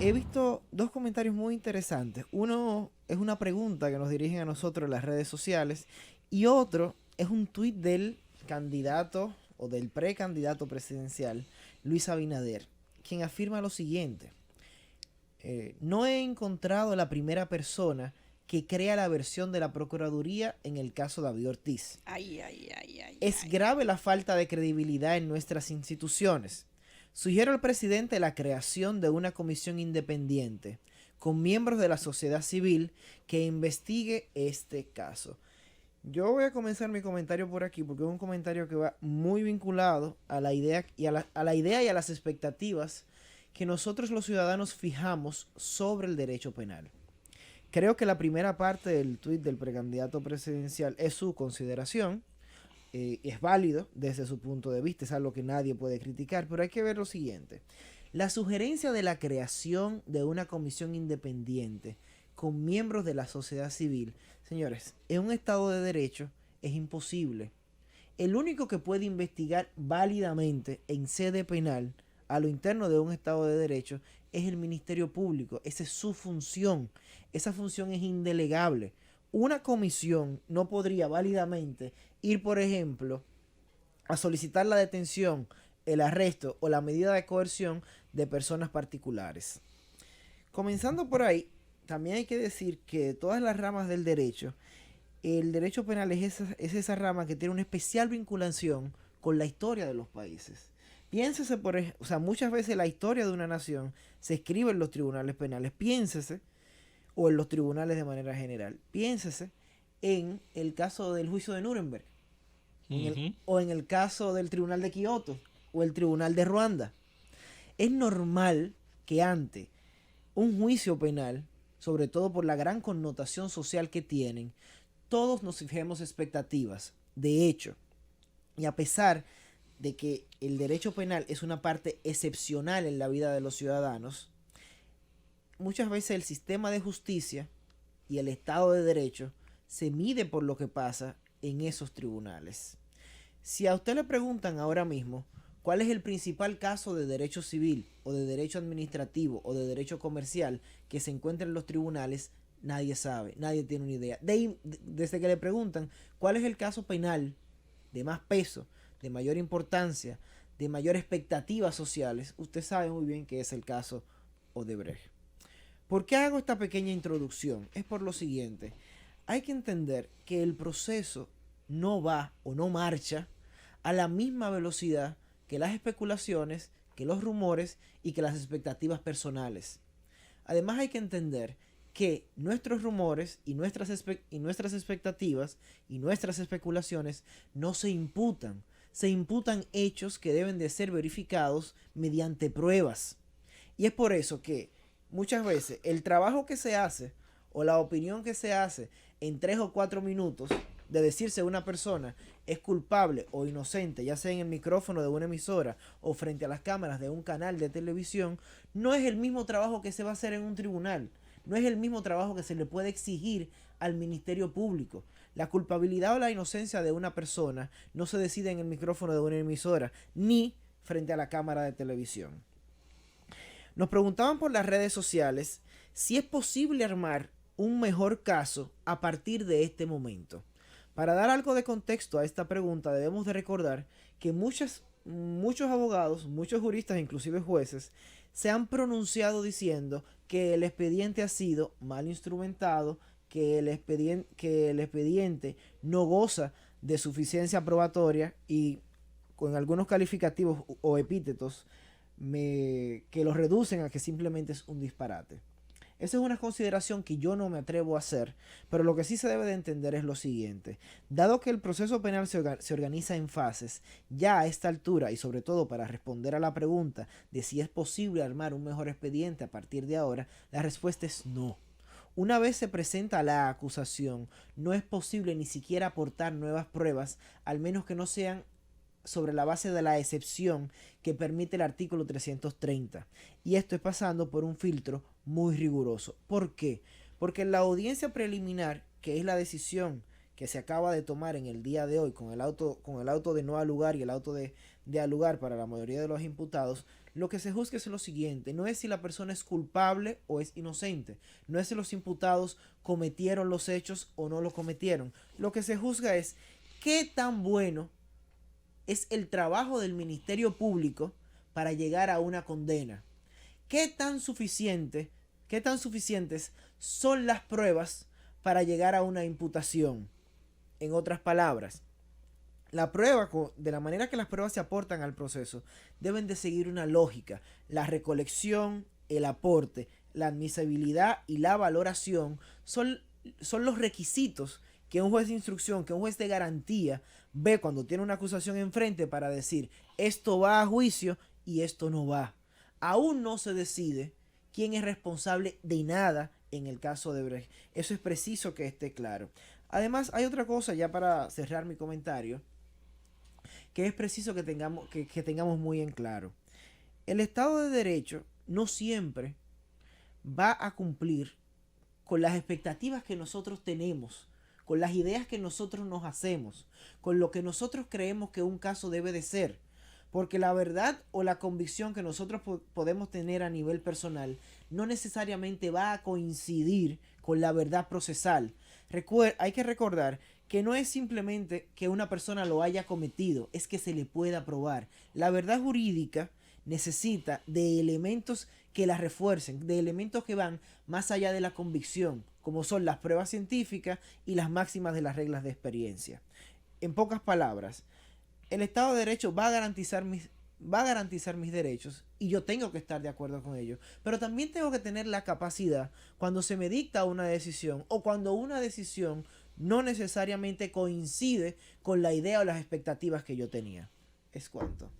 he visto dos comentarios muy interesantes. Uno es una pregunta que nos dirigen a nosotros en las redes sociales y otro es un tuit del candidato o del precandidato presidencial Luis Abinader, quien afirma lo siguiente. No he encontrado la primera persona que crea la versión de la Procuraduría en el caso David Ortiz. Ay, ay, ay, ay, Es ay. grave la falta de credibilidad en nuestras instituciones. Sugiero al presidente la creación de una comisión independiente con miembros de la sociedad civil que investigue este caso. Yo voy a comenzar mi comentario por aquí porque es un comentario que va muy vinculado a la idea y a la idea y a las expectativas que nosotros los ciudadanos fijamos sobre el derecho penal. Creo que la primera parte del tuit del precandidato presidencial es su consideración, es válido desde su punto de vista, es algo que nadie puede criticar, pero hay que ver lo siguiente. La sugerencia de la creación de una comisión independiente con miembros de la sociedad civil, señores, en un Estado de Derecho es imposible. El único que puede investigar válidamente en sede penal a lo interno de un Estado de Derecho es el Ministerio Público. Esa es su función. Esa función es indelegable. Una comisión no podría válidamente ir, por ejemplo, a solicitar la detención, el arresto o la medida de coerción de personas particulares. Comenzando por ahí, también hay que decir que todas las ramas del derecho, el derecho penal es esa rama que tiene una especial vinculación con la historia de los países. Piénsese o sea, muchas veces la historia de una nación se escribe en los tribunales penales. Piénsese, o en los tribunales de manera general. Piénsese en el caso del juicio de Nuremberg, o en el caso del tribunal de Kioto, o el tribunal de Ruanda. Es normal que ante un juicio penal, sobre todo por la gran connotación social que tienen, todos nos fijemos expectativas. De hecho, y a pesar de que el derecho penal es una parte excepcional en la vida de los ciudadanos, muchas veces el sistema de justicia y el Estado de Derecho se mide por lo que pasa en esos tribunales. Si a usted le preguntan ahora mismo cuál es el principal caso de derecho civil o de derecho administrativo o de derecho comercial que se encuentra en los tribunales, nadie sabe, nadie tiene una idea. Desde que le preguntan cuál es el caso penal de más peso, de mayor importancia, de mayor expectativas sociales, usted sabe muy bien que es el caso Odebrecht. ¿Por qué hago esta pequeña introducción? Es por lo siguiente. Hay que entender que el proceso no va o no marcha a la misma velocidad que las especulaciones, que los rumores y que las expectativas personales. Además hay que entender que nuestros rumores y nuestras expectativas y nuestras especulaciones no se imputan. Se imputan hechos que deben de ser verificados mediante pruebas. Y es por eso que muchas veces el trabajo que se hace o la opinión que se hace en 3 o 4 minutos de decirse una persona es culpable o inocente, ya sea en el micrófono de una emisora o frente a las cámaras de un canal de televisión, no es el mismo trabajo que se va a hacer en un tribunal. No es el mismo trabajo que se le puede exigir al Ministerio Público. La culpabilidad o la inocencia de una persona no se decide en el micrófono de una emisora ni frente a la cámara de televisión. Nos preguntaban por las redes sociales si es posible armar un mejor caso a partir de este momento. Para dar algo de contexto a esta pregunta debemos de recordar que muchos abogados, muchos juristas, inclusive jueces, se han pronunciado diciendo que el expediente ha sido mal instrumentado, que el expediente no goza de suficiencia probatoria y con algunos calificativos o epítetos que los reducen a que simplemente es un disparate. Esa es una consideración que yo no me atrevo a hacer, pero lo que sí se debe de entender es lo siguiente. Dado que el proceso penal se organiza en fases, ya a esta altura, y sobre todo para responder a la pregunta de si es posible armar un mejor expediente a partir de ahora, la respuesta es no. Una vez se presenta la acusación, no es posible ni siquiera aportar nuevas pruebas, al menos que no sean sobre la base de la excepción que permite el artículo 330. Y esto es pasando por un filtro muy riguroso. ¿Por qué? Porque en la audiencia preliminar, que es la decisión que se acaba de tomar en el día de hoy con el auto de no al lugar y el auto de dialogar para la mayoría de los imputados, lo que se juzga es lo siguiente: no es si la persona es culpable o es inocente, no es si los imputados cometieron los hechos o no los cometieron. Lo que se juzga es qué tan bueno es el trabajo del Ministerio Público para llegar a una condena. ¿Qué tan suficientes son las pruebas para llegar a una imputación? En otras palabras, la prueba, de la manera que las pruebas se aportan al proceso, deben de seguir una lógica. La recolección, el aporte, la admisibilidad y la valoración son los requisitos que un juez de instrucción, que un juez de garantía ve cuando tiene una acusación enfrente para decir esto va a juicio y esto no va. Aún no se decide quién es responsable de nada en el caso de Brecht. Eso es preciso que esté claro. Además, hay otra cosa ya para cerrar mi comentario, que es preciso que tengamos muy en claro. El Estado de Derecho no siempre va a cumplir con las expectativas que nosotros tenemos, con las ideas que nosotros nos hacemos, con lo que nosotros creemos que un caso debe de ser. Porque la verdad o la convicción que nosotros podemos tener a nivel personal no necesariamente va a coincidir con la verdad procesal. Hay que recordar que no es simplemente que una persona lo haya cometido, es que se le pueda probar. La verdad jurídica necesita de elementos que la refuercen, de elementos que van más allá de la convicción, como son las pruebas científicas y las máximas de las reglas de experiencia. En pocas palabras, el Estado de Derecho va a garantizar mis derechos y yo tengo que estar de acuerdo con ello. Pero también tengo que tener la capacidad, cuando se me dicta una decisión o cuando una decisión no necesariamente coincide con la idea o las expectativas que yo tenía. Es cuanto.